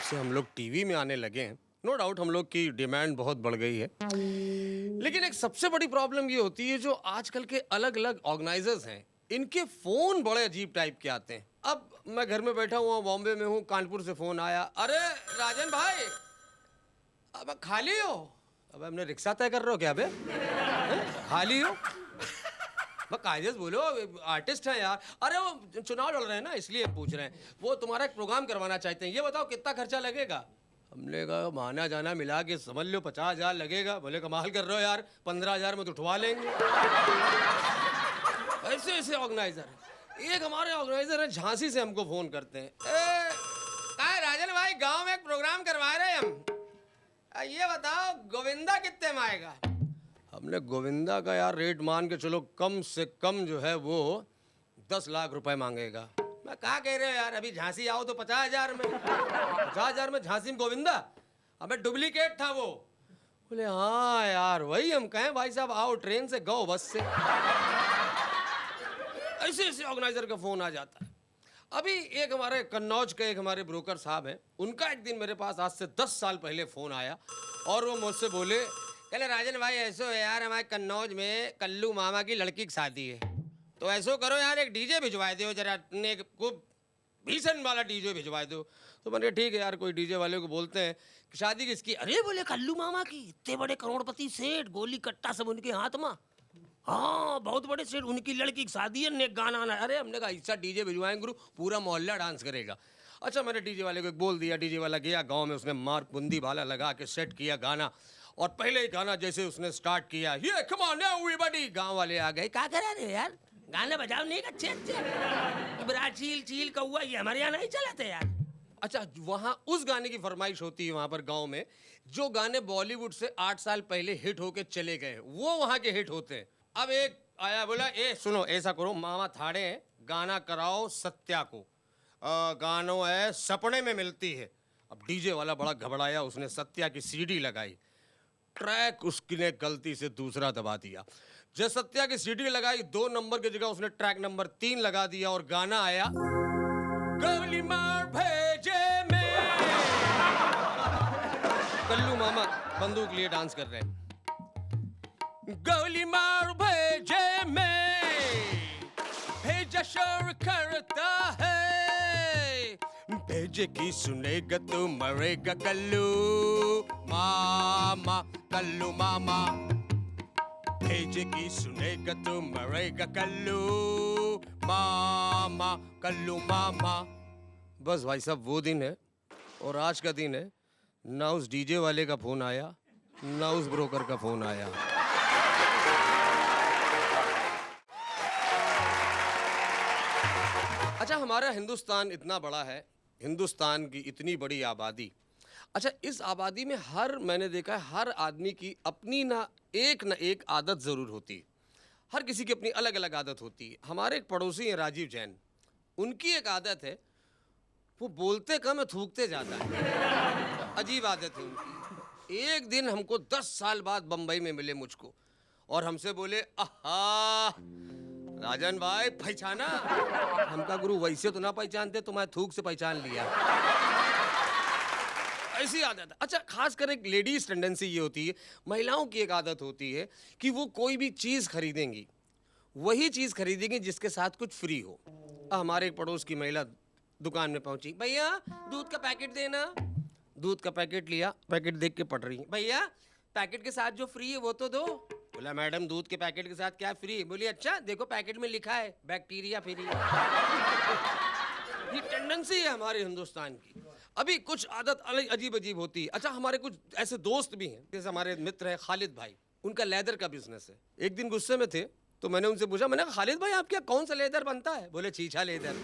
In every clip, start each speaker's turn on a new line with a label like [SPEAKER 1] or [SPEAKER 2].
[SPEAKER 1] जब से हम लोग टीवी में आने लगे हैं, नो डाउट हम लोग की डिमांड बहुत बढ़ गई है। लेकिन एक सबसे बड़ी प्रॉब्लम ये होती है, जो आजकल के अलग अलग ऑर्गेनाइजर्स हैं, इनके फोन बड़े अजीब टाइप के आते हैं। अब मैं घर में बैठा हुआ बॉम्बे में हूँ, कानपुर से फोन आया, अरे राजन भाई अब खाली हो? अब हमने रिक्शा तय कर रहे हो क्या? बे खाली हो? कायदे से बोलो, आर्टिस्ट है यार। अरे वो चुनाव लड़ रहे हैं ना, इसलिए पूछ रहे हैं। वो तुम्हारा एक प्रोग्राम करवाना चाहते हैं, ये बताओ कितना खर्चा लगेगा? हमने कहा माना जाना मिला के समझ लो 50,000 लगेगा। बोले कमाल कर रहे हो यार, 15,000 में तो उठवा लेंगे। ऐसे ऐसे ऑर्गेनाइजर है। एक हमारे ऑर्गेनाइजर है झांसी से, हमको फोन करते हैं, राजन भाई गांव में एक प्रोग्राम करवा रहे हैं हम, ये बताओ गोविंदा कितने में आएगा? हमने गोविंदा का यार रेट मान के चलो, कम से कम जो है वो 10 लाख रुपए मांगेगा। मैं कहा कह रहे हो यार, अभी झांसी आओ तो 50,000 में। 50,000 में झांसी में गोविंदा? हमें डुप्लीकेट था वो। बोले हाँ यार वही हम कहें, भाई साहब आओ ट्रेन से, गो बस से। ऐसे ऐसे ऑर्गेनाइजर का फोन आ जाता है। अभी एक हमारे कन्नौज के एक हमारे ब्रोकर साहब हैं, उनका एक दिन मेरे पास आज से 10 साल पहले फोन आया और वो मुझसे बोले, कहले राजन भाई ऐसो है यार, हमारे कन्नौज में कल्लू मामा की लड़की की शादी है, तो ऐसो करो यार एक डीजे भिजवा दो जरा, को भीषण वाला डीजे भिजवा दो। तो मैंने ठीक है यार, कोई डीजे वाले को बोलते हैं कि शादी किसकी? अरे बोले कल्लू मामा की, इतने बड़े करोड़पति सेठ, गोली कट्टा सब उनके हाथ में। हाँ बहुत बड़े सेठ, उनकी लड़की की शादी है, ने गाना आना। अरे हमने कहा ऐसा डीजे भिजवाएंगे गुरु, पूरा मोहल्ला डांस करेगा। अच्छा मैंने डीजे वाले को बोल दिया, डीजे वाला गया गांव में, उसने मार बुंदी वाला लगा के सेट किया गाना, और पहले ही गाना जैसे उसने स्टार्ट किया, ये कम ऑन एवरीबॉडी, गांव वाले आ गए, क्या करा रहे यार, गाना बजाओ नहीं अच्छे अच्छे, ब्राजील चील कौआ ये हमारे यहाँ नहीं चलाते यार। अच्छा वहाँ उस गाने की फरमाइश होती है वहाँ पर गांव में, जो गाने बॉलीवुड से 8 साल पहले हिट होके चले गए वो वहाँ के हिट होते हैं। अब एक आया बोला, ए सुनो ऐसा करो, मामा थाड़े हैं, गाना कराओ सत्या को, गानों है सपने में मिलती है। अब डीजे वाला बड़ा घबराया, उसने सत्या की सीडी लगाई, ट्रैक उसने गलती से दूसरा दबा दिया। जब सत्या की सीडी लगाई, 2 नंबर की जगह उसने ट्रैक नंबर 3 लगा दिया और गाना आया, गोली मार भेजे में। कल्लू मामा बंदूक लिए डांस कर रहे हैं, गोली मार भेजे में, भेजा शोर करता है, भेजे की सुनेगा तो मरेगा कल्लू मामा, कल्लू मामा, भेजे की सुनेगा तो मरेगा कल्लू मामा, कल्लू मामा। बस भाई साहब वो दिन है और आज का दिन है, ना उस डीजे वाले का फोन आया ना उस ब्रोकर का फोन आया। अच्छा हमारा हिंदुस्तान इतना बड़ा है, हिंदुस्तान की इतनी बड़ी आबादी, अच्छा इस आबादी में मैंने देखा है हर आदमी की अपनी ना एक आदत ज़रूर होती है। हर किसी की अपनी अलग अलग आदत होती है। हमारे एक पड़ोसी हैं राजीव जैन, उनकी एक आदत है, वो बोलते कम है थूकते ज़्यादा है। अजीब आदत है उनकी। एक दिन हमको 10 साल बाद बम्बई में मिले मुझको और हमसे बोले, आहा राजन भाई पहचाना? हमका गुरु वैसे तो ना पहचानते, तो मैं थूक से पहचान लिया। ऐसी आदत है। अच्छा खासकर एक लेडीज टेंडेंसी ये होती है, महिलाओं की एक आदत होती है कि वो कोई भी चीज़ खरीदेंगी, वही चीज़ खरीदेंगी जिसके साथ कुछ फ्री हो। हमारे एक पड़ोस की महिला दुकान में पहुंची, भैया दूध का पैकेट देना। दूध का पैकेट लिया, पैकेट देख के पढ़ रही, भैया पैकेट के साथ जो फ्री है वो तो दो। बोला मैडम दूध के पैकेट के साथ क्या फ्री? बोली अच्छा देखो पैकेट में लिखा है बैक्टीरिया फ्री। ये टेंडेंसी है हमारे हिंदुस्तान की। अभी कुछ आदत अलग अजीब अजीब होती है। अच्छा हमारे कुछ ऐसे दोस्त भी हैं, जैसे हमारे मित्र हैं खालिद भाई, उनका लेदर का बिजनेस है। एक दिन गुस्से में थे तो मैंने उनसे पूछा, मैंने कहा खालिद भाई आपके यहाँ कौन सा लेदर बनता है? बोले चीछा लेदर।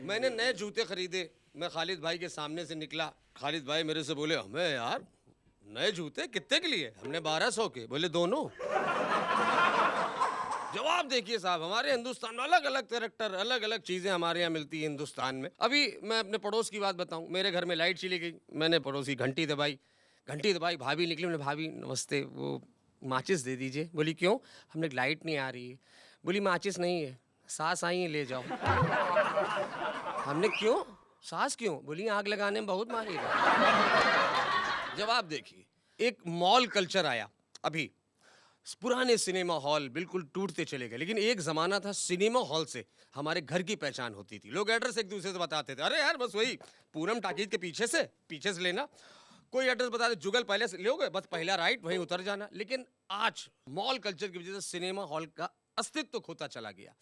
[SPEAKER 1] मैंने नए जूते खरीदे, मैं खालिद भाई के सामने से निकला, खालिद भाई मेरे से बोले, हमें यार नए जूते कितने के लिए? हमने 1200 के। बोले दोनों? जवाब देखिए साहब, हमारे हिंदुस्तान में अलग अलग कैरेक्टर, अलग अलग चीजें हमारे यहाँ मिलती है हिंदुस्तान में। अभी मैं अपने पड़ोस की बात बताऊं, मेरे घर में लाइट चली गई, मैंने पड़ोसी घंटी दबाई, भाभी निकली, मैंने भाभी नमस्ते, वो माचिस दे दीजिए। बोली क्यों? हमने लाइट नहीं आ रही है। बोली माचिस नहीं है, सास आई है ले जाओ। हमने क्यों? सास क्यों? बोली आग लगाने में बहुत माहिर है। जवाब देखिए, एक मॉल कल्चर आया अभी, पुराने सिनेमा हॉल बिल्कुल टूटते चले गए, लेकिन एक जमाना था सिनेमा हॉल से हमारे घर की पहचान होती थी। लोग एड्रेस एक दूसरे से बताते थे, अरे यार बस वही पूनम टाकीज के पीछे से लेना। कोई एड्रेस बता दे, जुगल पैलेस लोगे, बस पहला राइट वहीं उतर जाना। लेकिन आज मॉल कल्चर की वजह से सिनेमा हॉल का अस्तित्व खोता चला गया।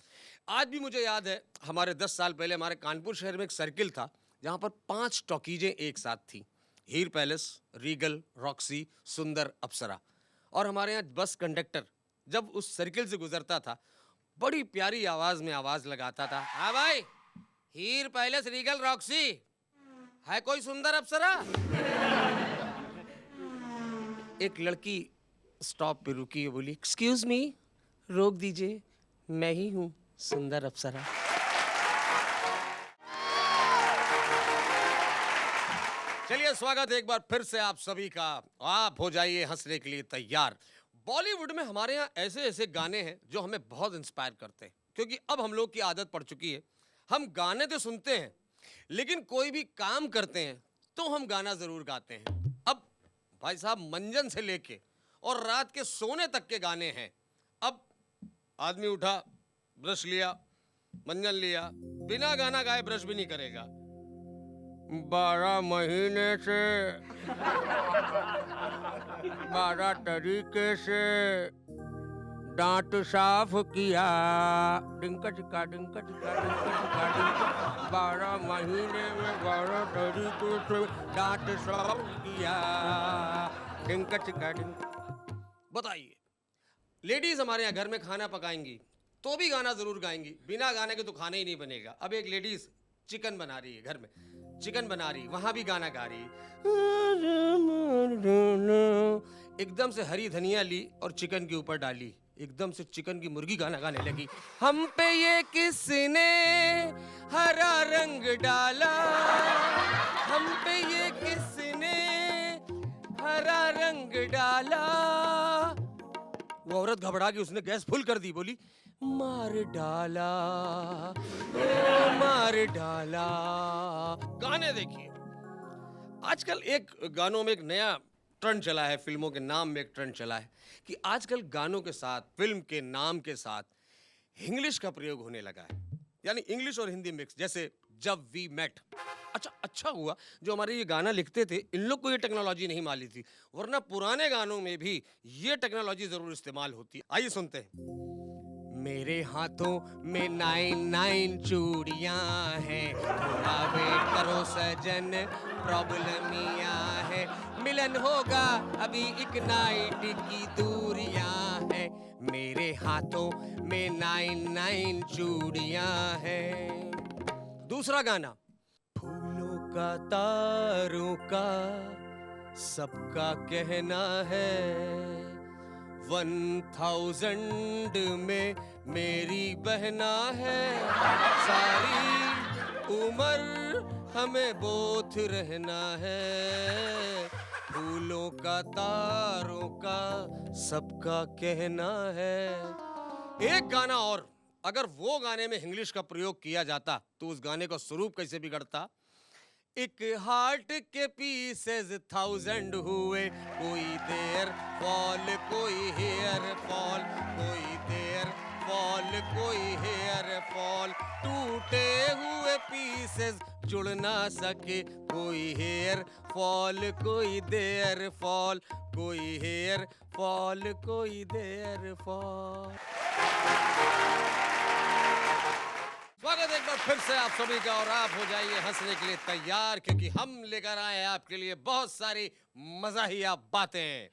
[SPEAKER 1] आज भी मुझे याद है, हमारे 10 साल पहले हमारे कानपुर शहर में एक सर्किल था जहां पर 5 टॉकीजें एक साथ थी, हीर पैलेस, रीगल, रॉक्सी, सुंदर, अप्सरा। और हमारे यहाँ बस कंडक्टर जब उस सर्किल से गुजरता था, बड़ी प्यारी आवाज में आवाज लगाता था, हाँ भाई, हीर पैलेस, रीगल, रॉक्सी, है कोई सुंदर अप्सरा? एक लड़की स्टॉप पे रुकी, बोली एक्सक्यूज मी, रोक दीजिए, मैं ही हूँ सुंदर अप्सरा। चलिए, स्वागत है एक बार फिर से आप सभी का। आप हो जाइए हंसने के लिए तैयार। बॉलीवुड में हमारे यहाँ ऐसे ऐसे गाने हैं जो हमें बहुत इंस्पायर करते हैं, क्योंकि अब हम लोग की आदत पड़ चुकी है, हम गाने तो सुनते हैं लेकिन कोई भी काम करते हैं तो हम गाना जरूर गाते हैं। अब भाई साहब, मंजन से लेके और रात के सोने तक के गाने हैं। अब आदमी उठा, ब्रश लिया, मंजन लिया, बिना गाना गाए ब्रश भी नहीं करेगा। 12 महीने से 12 तरीके से दांत साफ किया, डिंका चिका डिंका चिका डिंका चिका डिंका, 12 महीने में 12 तरीके से दांत साफ किया, डिंका चिका डिंका। बताइए, लेडीज हमारे यहाँ घर में खाना पकाएंगी तो भी गाना जरूर गाएंगी, बिना गाने के तो खाना ही नहीं बनेगा। अब एक लेडीज चिकन बना रही है, घर में चिकन बना रही, वहां भी गाना गा रही। एकदम से हरी धनिया ली और चिकन के ऊपर डाली, एकदम से चिकन की मुर्गी गाना गाने लगी, हम पे ये किसने हरा रंग डाला, हम पे ये किसने हरा रंग डाला। वो औरत घबरा के उसने गैस फुल कर दी, बोली मार डाला, ओ मार डाला। गाने देखिए, आजकल एक गानों में एक नया ट्रेंड चला है, फिल्मों के नाम में एक ट्रेंड चला है कि आजकल गानों के साथ, फिल्म के नाम के साथ इंग्लिश का प्रयोग होने लगा है, यानी इंग्लिश और हिंदी मिक्स। जैसे जब वी मेट। अच्छा हुआ जो हमारे ये गाना लिखते थे, इन लोग को ये टेक्नोलॉजी नहीं मालूम थी, वरना पुराने गानों में भी ये टेक्नोलॉजी जरूर इस्तेमाल होती है। आइए सुनते हैं। मेरे हाथों में 9 चूड़ियां हैं, थोड़ा वेट करो सजन, प्रॉब्लम यह है, मिलन होगा अभी एक नाइट की दूरियां हैं, मेरे हाथों में 9 चूड़ियां हैं। दूसरा गाना, फूलों का तारों का सबका कहना है, 1000 में मेरी बहना है, सारी उम्र हमें बोथ रहना है, फूलों का तारों का सबका कहना है। एक गाना और, अगर वो गाने में इंग्लिश का प्रयोग किया जाता तो उस गाने का स्वरूप कैसे बिगड़ता। एक हार्ट के पीसेस 1000 हुए, कोई देयर फॉल कोई हेयर फॉल, कोई देयर फॉल कोई हेयर फॉल, टूटे हुए पीसेस जुड़ ना सके, कोई हेयर फॉल कोई देयर फॉल, कोई हेयर फॉल कोई देयर फॉल। स्वागत है एक बार फिर से आप सभी का, और आप हो जाइए हंसने के लिए तैयार, क्योंकि हम लेकर आए हैं आपके लिए बहुत सारी मज़ाहिया बातें।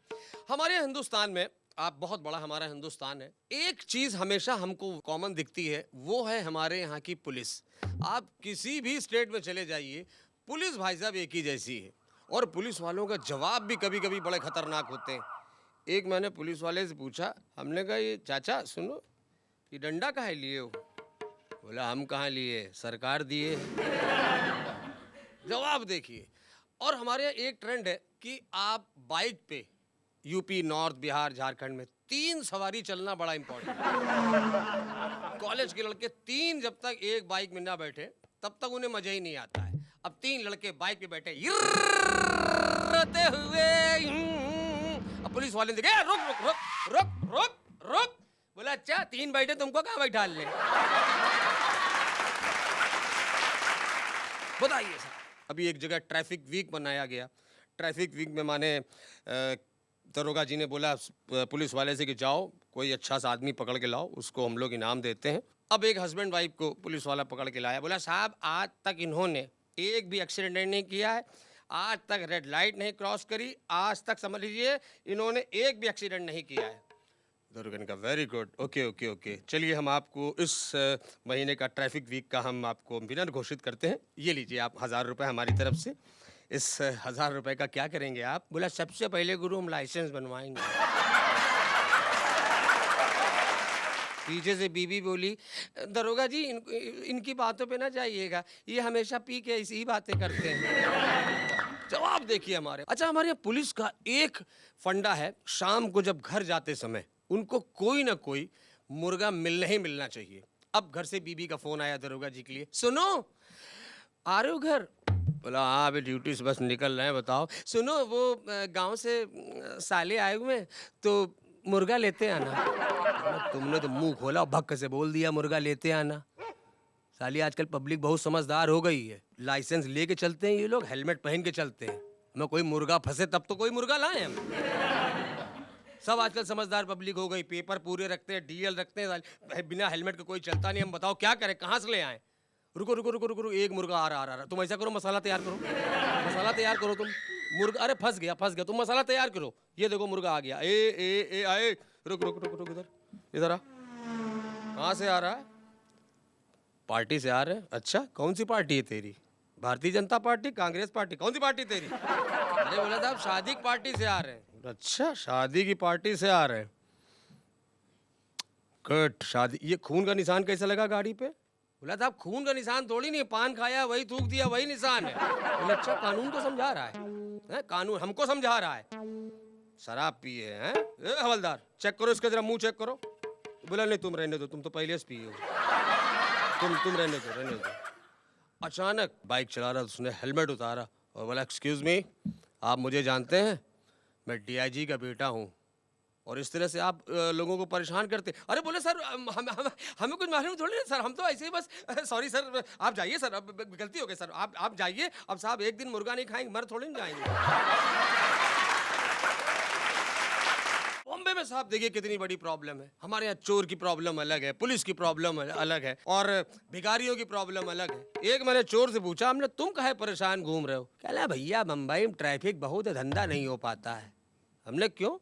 [SPEAKER 1] हमारे हिंदुस्तान में, आप बहुत बड़ा हमारा हिंदुस्तान है, एक चीज़ हमेशा हमको कॉमन दिखती है, वो है हमारे यहाँ की पुलिस। आप किसी भी स्टेट में चले जाइए, पुलिस भाई साहब एक ही जैसी है, और पुलिस वालों का जवाब भी कभी कभी बड़े खतरनाक होते हैं। एक मैंने पुलिस वाले से पूछा, हमने कहा ये चाचा सुनो, ये डंडा काहे लिए हो? बोला हम कहाँ लिए, सरकार दिए। जवाब देखिए। और हमारे यहाँ एक ट्रेंड है कि आप बाइक पे यूपी, नॉर्थ, बिहार, झारखंड में 3 सवारी चलना बड़ा इंपॉर्टेंट है। कॉलेज के लड़के 3 जब तक एक बाइक में ना बैठे तब तक उन्हें मजा ही नहीं आता है। अब 3 लड़के बाइक पे बैठे होते हुए, अब पुलिस वाले ने देखे, रुक रुक रुक रुक रुक रुक। बोला अच्छा 3 बैठे, तुमको कहाँ बैठा ले? बताइए सर। अभी एक जगह ट्रैफिक वीक मनाया गया। ट्रैफिक वीक में माने दरोगा जी ने बोला पुलिस वाले से कि जाओ कोई अच्छा सा आदमी पकड़ के लाओ, उसको हम लोग इनाम देते हैं। अब एक हस्बैंड वाइफ को पुलिस वाला पकड़ के लाया। बोला साहब आज तक इन्होंने एक भी एक्सीडेंट नहीं किया है, आज तक रेड लाइट नहीं क्रॉस करी, आज तक समझ लीजिए इन्होंने एक भी एक्सीडेंट नहीं किया है। दरोगा ने कहा very good, okay okay okay, चलिए हम आपको इस महीने का ट्रैफिक वीक का हम आपको विनर घोषित करते हैं। ये लीजिए आप 1000 रुपये हमारी तरफ से। इस 1000 रुपये का क्या करेंगे आप? बोला सबसे पहले गुरु हम लाइसेंस बनवाएंगे। पीछे से बीबी बोली दरोगा जी इनकी बातों पे ना जाइएगा, ये हमेशा पी के इसी बातें करते हैं। जवाब देखिए हमारे। अच्छा हमारे यहाँ पुलिस का एक फंडा है, शाम को जब घर जाते समय उनको कोई ना कोई मुर्गा मिलना ही मिलना चाहिए। अब घर से बीबी का फोन आया दरोगा जी के लिए, सुनो आ रहे हो घर? बोला हाँ अभी ड्यूटी से बस निकल रहे हैं, बताओ। सुनो वो गांव से साले आए हुए हैं तो मुर्गा लेते आना। तुमने तो मुंह खोला और भक्क से बोल दिया मुर्गा लेते आना। साली आजकल पब्लिक बहुत समझदार हो गई है, लाइसेंस लेके चलते हैं ये लोग, हेलमेट पहन के चलते हैं। मैं कोई मुर्गा फंसे तब तो कोई मुर्गा लाए हम। सब आजकल समझदार पब्लिक हो गई, पेपर पूरे रखते हैं, डीएल रखते हैं, बिना हेलमेट के कोई चलता नहीं। हम बताओ क्या करें, कहाँ से ले आए? रुको रुको रुको रुको, एक मुर्गा आ रहा। तुम ऐसा करो मसाला तैयार करो, मसाला तैयार करो तुम। मुर्गा अरे फंस गया, तुम मसाला तैयार करो। ये देखो मुर्गा आ गया। ए आए, रुक रुक रुक रुक, इधर आ। कहाँ से आ रहा है? पार्टी से आ रहे हैं। अच्छा कौन सी पार्टी है तेरी? भारतीय जनता पार्टी, कांग्रेस पार्टी, कौन सी पार्टी तेरी? अरे बोला साहब शादी की पार्टी से आ रहे हैं। अच्छा शादी की पार्टी से आ रहे हैं, गुड। शादी, ये खून का निशान कैसा लगा गाड़ी पे? बोला साहब खून का निशान थोड़ी नहीं, पान खाया वही थूक दिया वही निशान है। बोला अच्छा कानून को समझा रहा है? कानून हमको समझा रहा है। शराब पिए हैं? हवलदार चेक करो इसका, जरा मुंह चेक करो। बोला नहीं तुम रहने दो, तुम तो पहले से पिए हो, तुम रहने दो। अचानक बाइक चला रहा उसने हेलमेट उतारा और बोला एक्सक्यूज मी, आप मुझे जानते हैं? मैं डीआईजी का बेटा हूँ और इस तरह से आप लोगों को परेशान करते। अरे बोले सर हमें कुछ मालूम थोड़ी ना सर, हम तो ऐसे ही बस सॉरी सर, आप जाइए सर, अब गलती हो गई सर, आप जाइए। अब साहब एक दिन मुर्गा नहीं खाएंगे, मर थोड़ी नहीं जाएंगे। बॉम्बे में साहब देखिए कितनी बड़ी प्रॉब्लम है। हमारे यहाँ चोर की प्रॉब्लम अलग है, पुलिस की प्रॉब्लम अलग है और भिखारियों की प्रॉब्लम अलग है। एक मैंने चोर से पूछा, हमने तुम काहे परेशान घूम रहे हो? कहला भैया मुंबई में ट्रैफिक बहुत है, धंधा नहीं हो पाता है। हमने क्यों?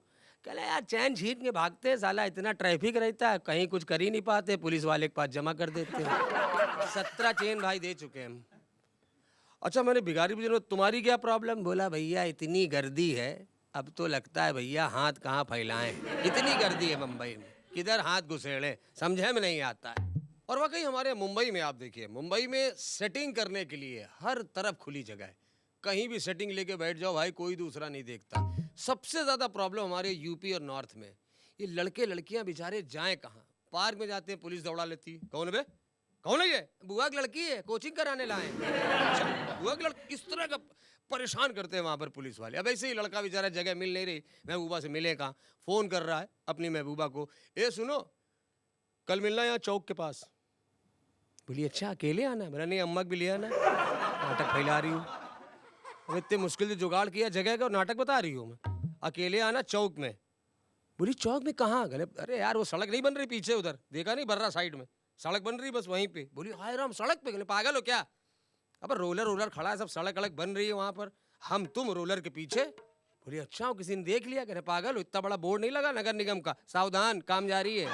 [SPEAKER 1] कहला यार चैन छीन के भागते हैं, साला इतना ट्रैफिक रहता है, कहीं कुछ कर ही नहीं पाते, पुलिस वाले के पास जमा कर देते हैं। 17 चेन भाई दे चुके हैं हम। अच्छा मैंने भिखारी पूछा तुम्हारी क्या प्रॉब्लम? बोला भैया इतनी गर्दी है, अब तो लगता है भैया हाथ कहाँ फैलाएं, इतनी गर्दी है मुंबई में, किधर हाथ घुसेड़े समझे में नहीं आता है। और वाकई हमारे मुंबई में आप देखिए, मुंबई में सेटिंग करने के लिए हर तरफ खुली जगह है, कहीं भी सेटिंग लेके बैठ जाओ भाई, कोई दूसरा नहीं देखता। सबसे ज़्यादा प्रॉब्लम हमारे यूपी और नॉर्थ में, ये लड़के लड़कियां बेचारे जाएं कहाँ? पार्क में जाते हैं पुलिस दौड़ा लेती। कौन बे? कौन है ये? बुआ की लड़की है, कोचिंग कराने लाए। अच्छा बुआ की लड़की, इस तरह का परेशान करते हैं वहाँ पर पुलिस वाले। अब ऐसे ही लड़का बेचारा जगह मिल नहीं रही, महबूबा से मिले कहाँ, फ़ोन कर रहा है अपनी महबूबा को, ए सुनो कल मिलना यहाँ चौक के पास। बोली अच्छा अकेले आना? मेरा नहीं अम्मा भी ले आना, नाटक फैला रही हूँ। अब इतने मुश्किल से जुगाड़ किया जगह का और नाटक बता रही हूँ मैं, अकेले आना चौक में। बोली चौक में कहाँ? गले अरे यार वो सड़क नहीं बन रही पीछे, उधर देखा नहीं बर्रा साइड में सड़क बन रही बस वहीं पे। बोली हाय राम सड़क पे? गले पागल हो क्या? अब रोलर खड़ा है, सब सड़क अलग बन रही है वहाँ पर, हम तुम रोलर के पीछे। बोली अच्छा किसी ने देख लिया? कह रहे पागल हो, इतना बड़ा बोर्ड नहीं लगा नगर निगम का, सावधान काम जारी है।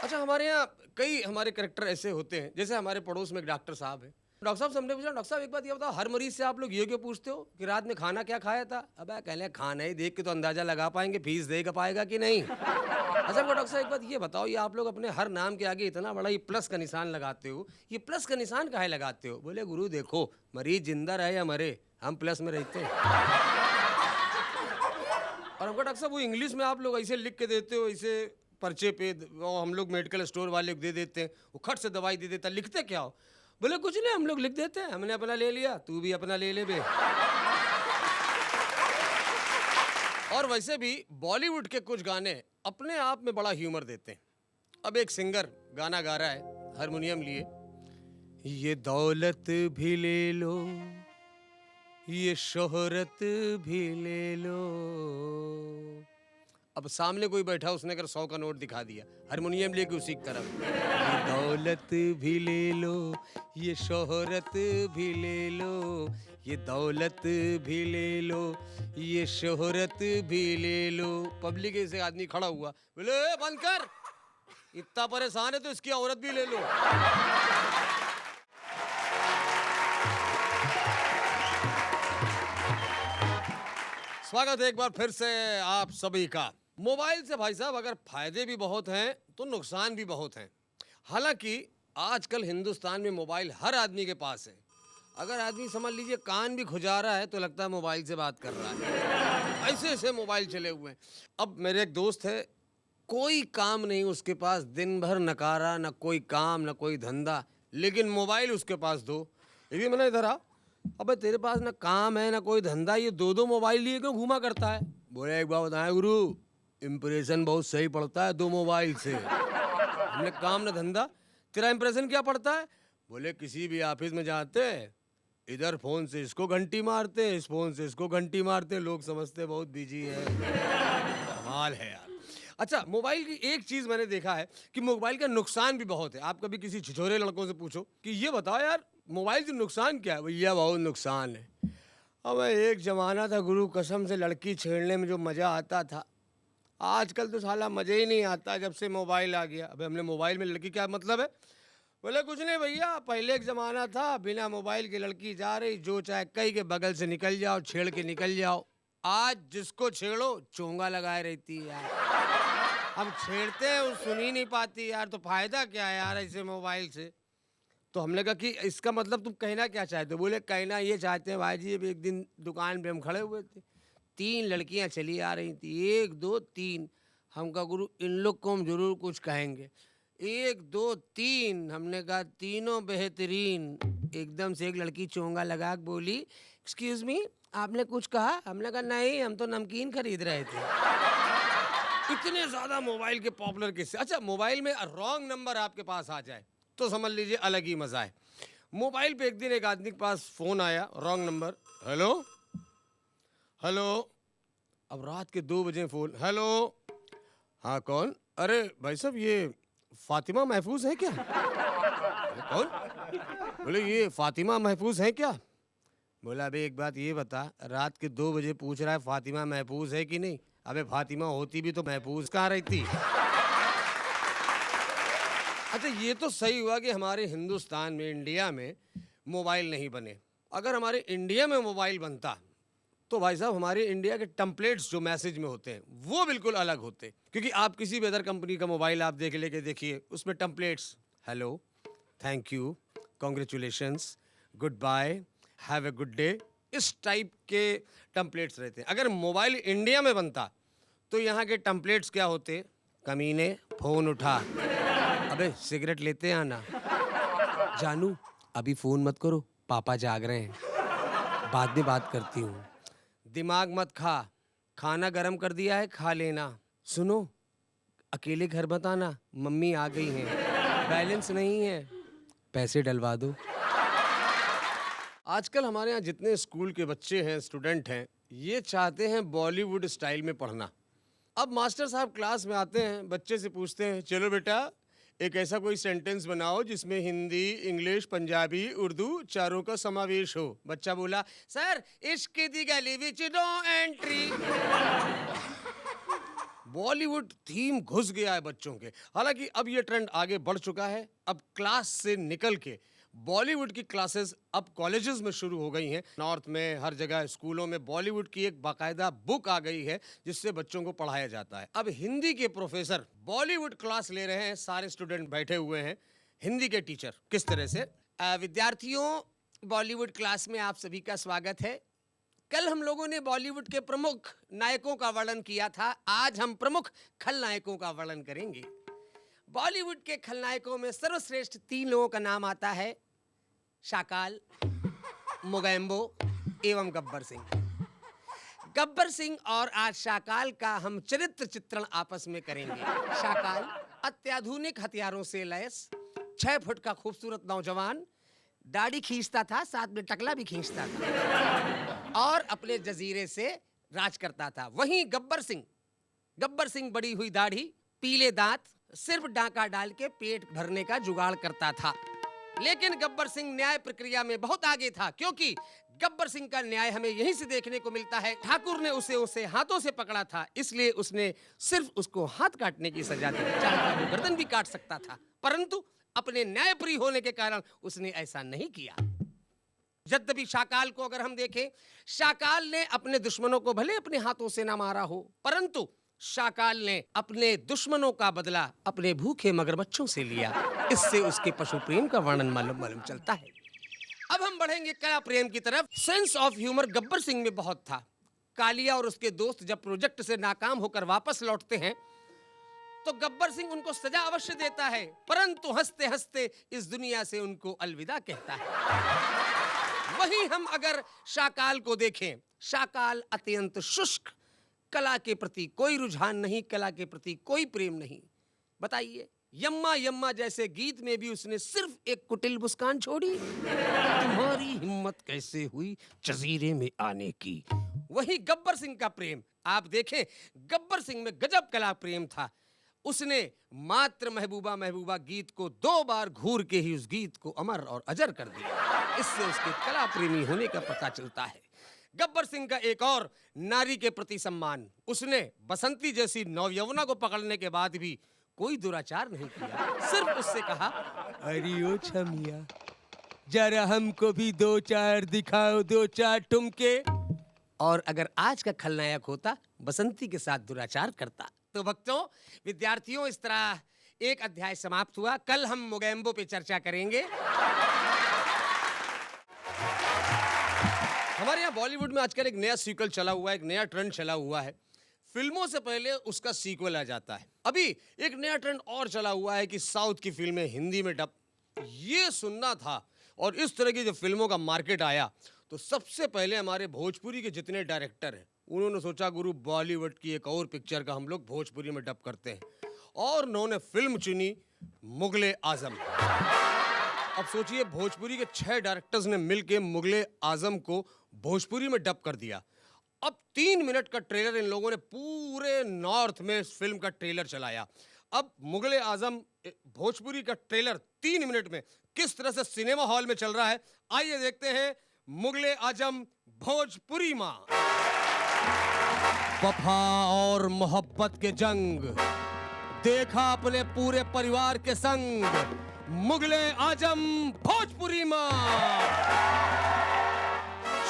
[SPEAKER 1] अच्छा हमारे यहाँ कई हमारे कैरेक्टर ऐसे होते हैं, जैसे हमारे पड़ोस में एक डॉक्टर साहब है। डॉक्टर साहब से हमने पूछा डॉक्टर साहब एक बात ये बताओ, हर मरीज से आप लोग ये क्यों पूछते हो कि रात में खाना क्या खाया था? अब कहले खाना ही देख के तो अंदाजा लगा पाएंगे फीस दे पाएगा कि नहीं। अच्छा डॉक्टर साहब एक बात ये बताओ, ये आप लोग अपने हर नाम के आगे इतना बड़ा ये प्लस का निशान लगाते हो, ये प्लस का निशान काहे लगाते हो? बोले गुरु देखो मरीज जिंदा रहे या मरे, हम प्लस में रहते हैं। और हमको डॉक्टर साहब वो इंग्लिश में आप लोग ऐसे लिख के देते हो, ऐसे पर्चे पे, हम लोग मेडिकल स्टोर वाले को दे देते हैं, वो खट से दवाई दे देता, लिखते क्या हो? बोले कुछ नहीं, हम लोग लिख देते हैं, हमने अपना ले लिया, तू भी अपना ले ले बे। और वैसे भी बॉलीवुड के कुछ गाने अपने आप में बड़ा ह्यूमर देते हैं। अब एक सिंगर गाना गा रहा है हारमोनियम लिए, ये दौलत भी ले लो, ये शोहरत भी ले लो। अब सामने कोई बैठा, उसने अगर 100 का नोट दिखा दिया, हारमोनियम लेके उसी की तरफ, ये दौलत भी ले लो, ये शोहरत भी ले लो, ये दौलत भी ले लो, ये शोहरत भी ले लो। पब्लिक से आदमी खड़ा हुआ, बोले बंद कर, इतना परेशान है तो इसकी औरत भी ले लो। स्वागत है एक बार फिर से आप सभी का। मोबाइल से भाई साहब अगर फायदे भी बहुत हैं तो नुकसान भी बहुत हैं। हालांकि आजकल हिंदुस्तान में मोबाइल हर आदमी के पास है। अगर आदमी समझ लीजिए कान भी खुजा रहा है तो लगता है मोबाइल से बात कर रहा है, ऐसे ऐसे मोबाइल चले हुए हैं। अब मेरे एक दोस्त है, कोई काम नहीं उसके पास, दिन भर नकारा, ना कोई काम ना कोई धंधा, लेकिन मोबाइल उसके पास दो। ये मैंने इधर आ, अबे तेरे पास ना काम है ना कोई धंधा, ये दो मोबाइल लिए क्यों घूमा करता है? बोले एक बात बताएं गुरु, इम्प्रेशन बहुत सही पड़ता है 2 मोबाइल से। हमने काम ना धंधा, तेरा इम्प्रेशन क्या पड़ता है? बोले किसी भी ऑफिस में जाते इधर फोन से इसको घंटी मारते, इस फोन से इसको घंटी मारते, लोग समझते बहुत बिजी है। कमाल है यार। अच्छा, मोबाइल की एक चीज मैंने देखा है कि मोबाइल का नुकसान भी बहुत है। आप कभी किसी छिछोरे लड़कों से पूछो कि ये बताओ यार मोबाइल से नुकसान क्या है, भैया बहुत नुकसान है। अब एक जमाना था गुरु, कसम से लड़की छेड़ने में जो मजा आता था, आजकल तो साला मजा ही नहीं आता जब से मोबाइल आ गया। अबे हमने मोबाइल में लड़की क्या मतलब है? बोले कुछ नहीं भैया, पहले एक जमाना था बिना मोबाइल के लड़की जा रही, जो चाहे कहीं के बगल से निकल जाओ, छेड़ के निकल जाओ। आज जिसको छेड़ो चोंगा लगाए रहती है यार। हम छेड़ते हैं वो सुन ही नहीं पाती यार, तो फायदा क्या है यार ऐसे मोबाइल से? तो हमने कहा कि इसका मतलब तुम कहना क्या चाहते हो? बोले कहना ये चाहते हैं भाई जी, अब एक दिन दुकान पे हम खड़े हुए थे, 3 लड़कियां चली आ रही थी, 1 2 3। हम कहा गुरु इन लोग को हम जरूर कुछ कहेंगे। 1 2 3, हमने कहा तीनों बेहतरीन। एकदम से एक लड़की चोंगा लगा के बोली, एक्सक्यूज मी आपने कुछ कहा? हमने कहा नहीं, हम तो नमकीन खरीद रहे थे। इतने ज्यादा मोबाइल के पॉपुलर किस्से। अच्छा, मोबाइल में रॉन्ग नंबर आपके पास आ जाए तो समझ लीजिए अलग ही मजा है। मोबाइल पे एक दिन एक आदमी के पास फोन आया, रॉन्ग नंबर, हेलो हेलो। अब रात के 2 बजे फोन, हेलो हाँ कौन? अरे भाई साहब ये फातिमा महफूज है क्या? कौन? बोले ये फातिमा महफूज है क्या? बोला अबे एक बात ये बता, रात के 2 बजे पूछ रहा है फातिमा महफूज है कि नहीं? अबे फातिमा होती भी तो महफूज कहाँ रहती? अच्छा, ये तो सही हुआ कि हमारे हिंदुस्तान में, इंडिया में मोबाइल नहीं बने। अगर हमारे इंडिया में मोबाइल बनता तो भाई साहब हमारे इंडिया के टेम्पलेट्स जो मैसेज में होते हैं वो बिल्कुल अलग होते। क्योंकि आप किसी भी अदर कंपनी का मोबाइल आप लेके देखिए, उसमें templates hello, thank you, congratulations, good bye, have a good day, इस टाइप के टेम्पलेट्स रहते हैं। अगर मोबाइल इंडिया में बनता तो यहाँ के टेम्पलेट्स क्या होते? कमीने फोन उठा, अबे सिगरेट लेते हैं ना, जानू अभी फोन मत करो पापा जाग रहे हैं, बाद में बात करती हूँ, दिमाग मत खा, खाना गरम कर दिया है खा लेना, सुनो अकेले घर मत आना मम्मी आ गई हैं, बैलेंस नहीं है पैसे डलवा दो। आजकल हमारे यहाँ जितने स्कूल के बच्चे हैं, स्टूडेंट हैं, ये चाहते हैं बॉलीवुड स्टाइल में पढ़ना। अब मास्टर साहब क्लास में आते हैं, बच्चे से पूछते हैं चलो बेटा एक ऐसा कोई सेंटेंस बनाओ जिसमें हिंदी, इंग्लिश, पंजाबी, उर्दू चारों का समावेश हो। बच्चा बोला sir Ishq Di Gali Vich no entry. Bollywood theme घुस गया है बच्चों के। हालांकि अब ये ट्रेंड आगे बढ़ चुका है। अब क्लास से निकल के बॉलीवुड की क्लासेस अब कॉलेजेस में शुरू हो गई हैं। नॉर्थ में हर जगह स्कूलों में बॉलीवुड की एक बाकायदा बुक आ गई है जिससे बच्चों को पढ़ाया जाता है। अब हिंदी के प्रोफेसर बॉलीवुड क्लास ले रहे हैं, सारे स्टूडेंट बैठे हुए हैं। हिंदी के टीचर किस तरह से, विद्यार्थियों बॉलीवुड क्लास में आप सभी का स्वागत है। कल हम लोगों ने बॉलीवुड के प्रमुख नायकों का वर्णन किया था, आज हम प्रमुख खलनायकों का वर्णन करेंगे। बॉलीवुड के खलनायकों में सर्वश्रेष्ठ 3 लोगों का नाम आता है। शाकाल, मोगैम्बो एवं गब्बर सिंह। गब्बर सिंह और आज शाकाल का हम चरित्र चित्रण आपस में करेंगे। शाकाल अत्याधुनिक हथियारों से लैस 6 फुट का खूबसूरत नौजवान, दाढ़ी खींचता था, साथ में टकला भी खींचता था और अपने जजीरे से राज करता था। वहीं गब्बर सिंह बड़ी हुई दाढ़ी, पीले दांत, सिर्फ डांका डाल के पेट भरने का जुगाड़ करता था। लेकिन गब्बर सिंह न्याय प्रक्रिया में बहुत आगे था, क्योंकि गब्बर सिंह का न्याय हमें यहीं से देखने को मिलता है। ठाकुर ने उसे हाथों से पकड़ा था, इसलिए उसने सिर्फ उसको हाथ काटने की सजा दी। चाहता वो गर्दन भी काट सकता था, परंतु अपने न्यायप्रिय होने के कारण उसने ऐसा नहीं किया। यद्यपि शाकाल को अगर हम देखें, शाकाल ने अपने दुश्मनों को भले अपने हाथों से ना मारा हो, परंतु शाकाल ने अपने दुश्मनों का बदला अपने भूखे मगरमच्छों से लिया। इससे उसके पशु प्रेम का वर्णन मालूम चलता है। अब हम बढ़ेंगे कला प्रेम की तरफ। Sense of humour Gabbar Singh में बहुत था। कालिया और उसके दोस्त जब प्रोजेक्ट से नाकाम होकर वापस लौटते हैं तो गब्बर सिंह उनको सजा अवश्य देता है, परंतु हंसते हंसते इस दुनिया से उनको अलविदा कहता है। वहीं हम अगर शाकाल को देखें, शाकाल अत्यंत शुष्क, कला के प्रति कोई रुझान नहीं, कला के प्रति कोई प्रेम नहीं। बताइए, यम्मा यम्मा जैसे गीत में भी उसने सिर्फ एक कुटिल मुस्कान छोड़ी, तुम्हारी हिम्मत कैसे हुई जजीरे में आने की। वही गब्बर सिंह का प्रेम आप देखें, गब्बर सिंह में गजब कला प्रेम था। उसने मात्र महबूबा महबूबा गीत को 2 बार घूर के ही उस गीत को अमर और अजर कर दिया। इससे उसके कला प्रेमी होने का पता चलता है। गब्बर सिंह का एक और नारी के प्रति सम्मान, उसने बसंती जैसी नवयौवना को पकड़ने के बाद भी कोई दुराचार नहीं किया। सिर्फ उससे कहा,
[SPEAKER 2] अरे ओ छमिया, जरा हमको भी 2-4 दिखाओ, 2-4 ठुमके।
[SPEAKER 1] और अगर आज का खलनायक होता, बसंती के साथ दुराचार करता। तो भक्तों, विद्यार्थियों, इस तरह एक अध्याय समाप्त हुआ। कल हम मोगैम्बो पे चर्चा करेंगे। हमारे यहाँ बॉलीवुड में आजकल एक नया सीक्वल चला हुआ है, एक नया ट्रेंड चला हुआ है। फिल्मों से पहले उसका सीक्वल आ जाता है। अभी एक नया ट्रेंड और चला हुआ है कि साउथ की फिल्में हिंदी में डब। ये सुनना था, और इस तरह की जब फिल्मों का मार्केट आया तो सबसे पहले हमारे भोजपुरी के जितने डायरेक्टर हैं, उन्होंने सोचा गुरु बॉलीवुड की एक और पिक्चर का हम लोग भोजपुरी में डब करते हैं, और उन्होंने फिल्म चुनी मुगले आजम। अब सोचिए, भोजपुरी के 6 डायरेक्टर्स ने मिलकर मुगले आजम को भोजपुरी में डब कर दिया। अब 3 मिनट का ट्रेलर इन लोगों ने पूरे नॉर्थ में इस फिल्म का ट्रेलर चलाया। अब मुगले आजम भोजपुरी का ट्रेलर 3 मिनट में किस तरह से सिनेमा हॉल में चल रहा है, आइए देखते हैं मुगले आजम भोजपुरी मां। वफा और मोहब्बत के जंग देखा अपने पूरे परिवार के संग, मुगले आजम भोजपुरी मां।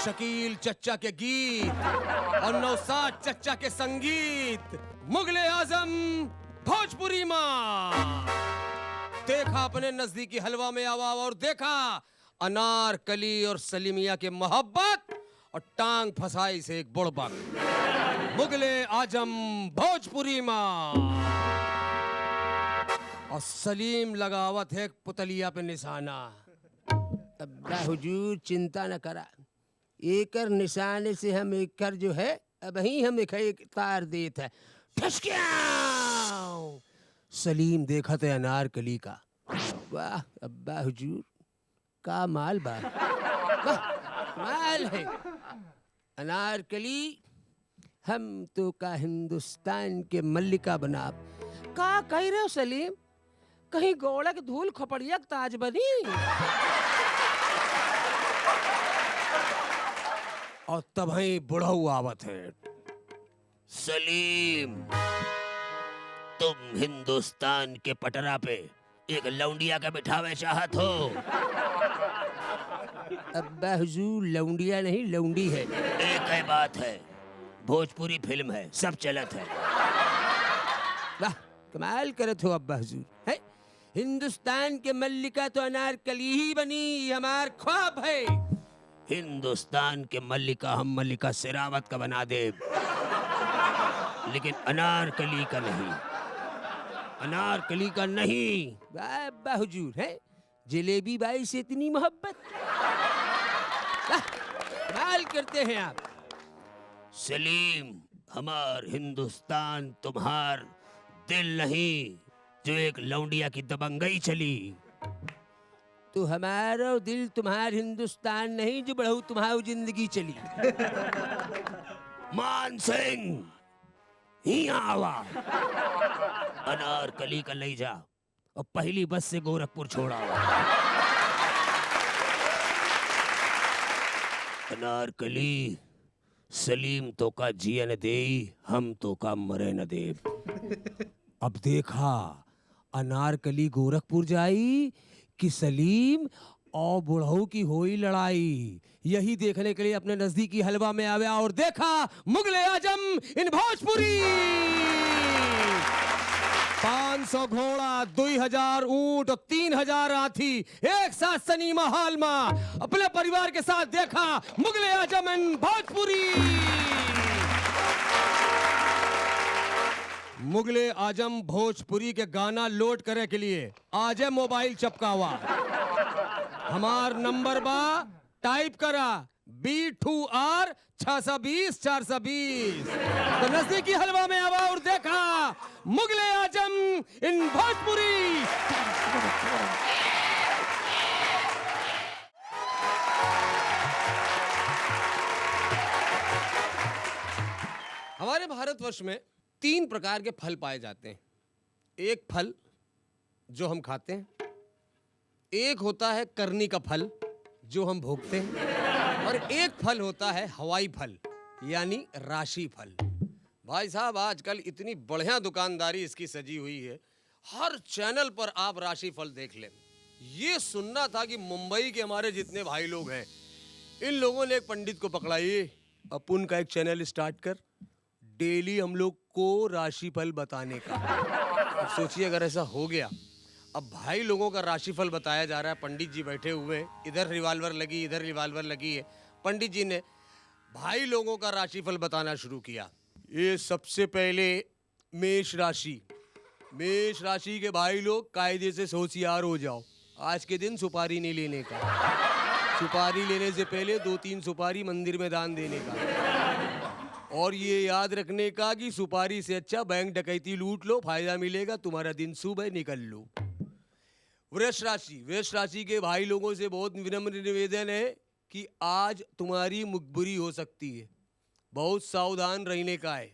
[SPEAKER 1] शकील चच्चा के गीत और नौसाद चच्चा के संगीत, मुगले आजम भोजपुरी मां। देखा अपने नजदीकी हलवा में आवा और देखा अनारकली और सलीमिया के मोहब्बत, और टांग फसाई से एक बुड़बक, मुगले आजम भोजपुरी मां। और सलीम लगावत है पुतलिया पे निशाना। अब्बा हुजूर चिंता न करा, एकर निशाने से हम एकर जो है अब ही हम एक तार देत है। सलीम देखा थे अनारकली का, वाह अब्बा हुजूर का माल बा, वाह माल है अनारकली। हम तो का हिंदुस्तान के मल्लिका बना। का कह रहे हो सलीम, कहीं गोड़ा के धूल खोपड़िया ताज बनी। और तभी बुढ़ऊ आवत है,
[SPEAKER 3] सलीम, तुम हिंदुस्तान के पटरा पे एक लौंडिया का बिठावे चाहत हो?
[SPEAKER 1] अब्बा हुजूर लौंडिया नहीं लौंडी है।
[SPEAKER 3] एक ही बात है, भोजपुरी फिल्म है, सब चलत है।
[SPEAKER 1] वाह कमाल करत हो अब्बा हुजूर। है हिंदुस्तान के मल्लिका तो अनारकली ही बनी, हमार ख्वाब है।
[SPEAKER 3] हिंदुस्तान के मल्लिका हम मल्लिका शेरावत का बना दे, लेकिन अनारकली का नहीं, अनारकली का नहीं।
[SPEAKER 1] अब्बा हुजूर है
[SPEAKER 2] जलेबी बाई से इतनी मोहब्बत? कमाल करते हैं आप।
[SPEAKER 3] सलीम, हमार हिंदुस्तान तुम्हार दिल नहीं जो एक लौंडिया की दबंगई चली।
[SPEAKER 2] तो हमारा दिल तुम्हार हिंदुस्तान नहीं जो बढ़ऊ तुम्हारी जिंदगी चली।
[SPEAKER 3] मान सिंह, हिया आवा, अनारकली का ले जा और पहली बस से गोरखपुर छोड़ा। अनारकली, सलीम तो का जिया न दे, हम तो का मरे न दे।
[SPEAKER 2] अब देखा अनारकली गोरखपुर जाई कि सलीम और बुढ़ऊ की होई लड़ाई। यही देखने के लिए अपने नजदीकी हलवा में आया और देखा मुगले आजम इन भोजपुरी। 500 घोड़ा, 2000 ऊंट और 3000 हाथी एक साथ सिनेमा हॉल में अपने परिवार के साथ देखा मुगले आजम इन भोजपुरी। मुगले आजम भोजपुरी के गाना लोड करे के लिए आज मोबाइल चपकावा। हमार नंबर बा, टाइप करा B2R 620 420। तो नजदीकी हलवा में आवा और देखा मुगले आजम इन भोजपुरी।
[SPEAKER 1] हमारे भारतवर्ष में 3 प्रकार के फल पाए जाते हैं। एक फल जो हम खाते हैं, एक होता है करनी का फल जो हम भोगते हैं, और एक फल होता है हवाई फल यानी राशि फल। भाई साहब आजकल इतनी बढ़िया दुकानदारी इसकी सजी हुई है, हर चैनल पर आप राशि फल देख लें। ये सुनना था कि मुंबई के हमारे जितने भाई लोग हैं, इन लोगों ने एक पंडित को पकड़ा, ये अपन का एक चैनल स्टार्ट कर, डेली हम लोग को राशिफल बताने का। अब सोचिए अगर ऐसा हो गया, अब भाई लोगों का राशिफल बताया जा रहा है, पंडित जी बैठे हुए हैं, इधर रिवाल्वर लगी, इधर रिवाल्वर लगी है। पंडित जी ने भाई लोगों का राशिफल बताना शुरू किया। ये सबसे पहले मेष राशि। मेष राशि के भाई लोग कायदे से होशियार हो जाओ, आज के दिन सुपारी नहीं लेने का। सुपारी लेने से पहले 2-3 सुपारी मंदिर में दान देने का, और ये याद रखने का कि सुपारी से अच्छा बैंक डकैती लूट लो, फायदा मिलेगा, तुम्हारा दिन सुबह निकल लो। वृष राशि। वृष राशि के भाई लोगों से बहुत विनम्र निवेदन है कि आज तुम्हारी मुखबरी हो सकती है, बहुत सावधान रहने का है,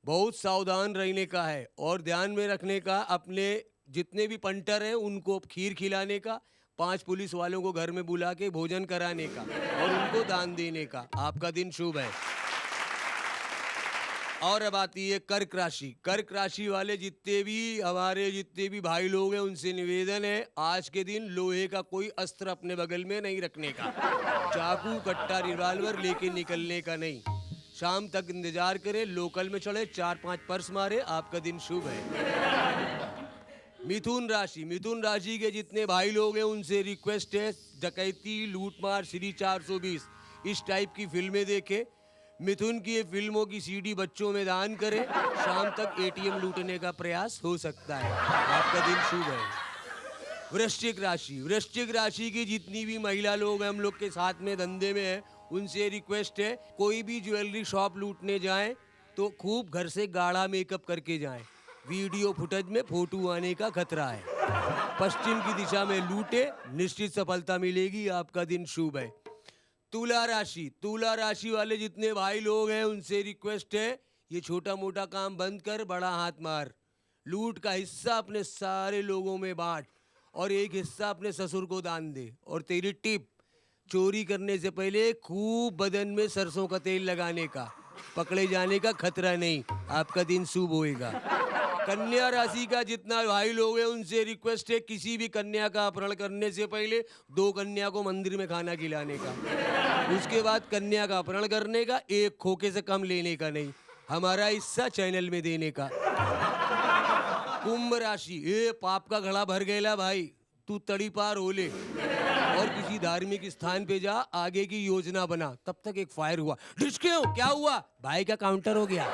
[SPEAKER 1] बहुत सावधान रहने का है, और ध्यान में रखने का अपने जितने भी पंटर हैं उनको खीर खिलाने का, 5 पुलिस वालों को घर में बुला के भोजन कराने का और उनको दान देने का। आपका दिन शुभ है। और अब आती है कर्क राशि। कर्क राशि वाले जितने भी भाई लोग हैं उनसे निवेदन है, आज के दिन लोहे का कोई अस्त्र अपने बगल में नहीं रखने का, चाकू कट्टा रिवाल्वर लेके निकलने का नहीं। शाम तक इंतजार करें, लोकल में चढ़े, 4-5 पर्स मारे, आपका दिन शुभ है। मिथुन राशि। मिथुन राशि के जितने भाई लोग हैं उनसे रिक्वेस्ट है, डकैती लूटमार श्री 420 इस टाइप की फिल्में देखें। मिथुन की ये फिल्मों की सीडी बच्चों में दान करें, शाम तक एटीएम लूटने का प्रयास हो सकता है। आपका दिन शुभ है। वृश्चिक राशि। वृश्चिक राशि की जितनी भी महिला लोग हैं हम लोग के साथ में धंधे में है, उनसे रिक्वेस्ट है, कोई भी ज्वेलरी शॉप लूटने जाएं तो खूब घर से गाढ़ा मेकअप करके जाएं, वीडियो फुटेज में फोटो आने का खतरा है। पश्चिम की दिशा में लूटे, निश्चित सफलता मिलेगी। आपका दिन शुभ है। तुला राशि। तुला राशि वाले जितने भाई लोग हैं उनसे रिक्वेस्ट है, ये छोटा मोटा काम बंद कर, बड़ा हाथ मार। लूट का हिस्सा अपने सारे लोगों में बांट और एक हिस्सा अपने ससुर को दान दे। और तेरी टिप, चोरी करने से पहले खूब बदन में सरसों का तेल लगाने का, पकड़े जाने का खतरा नहीं। आपका दिन शुभ होएगा। कन्या राशि का जितना भाई लोग हैं उनसे रिक्वेस्ट है, किसी भी कन्या का अपहरण करने से पहले 2 कन्या को मंदिर में खाना खिलाने का, उसके बाद कन्या का अपहरण करने का, 1 खोखे से कम लेने का नहीं, हमारा हिस्सा चैनल में देने का। कुंभ राशि। ये पाप का घड़ा भर गया भाई, तू तड़ी पार हो ले और किसी धार्मिक स्थान पे जा, आगे की योजना बना। तब तक एक फायर हुआ, क्यों क्या हुआ? भाई का काउंटर हो गया।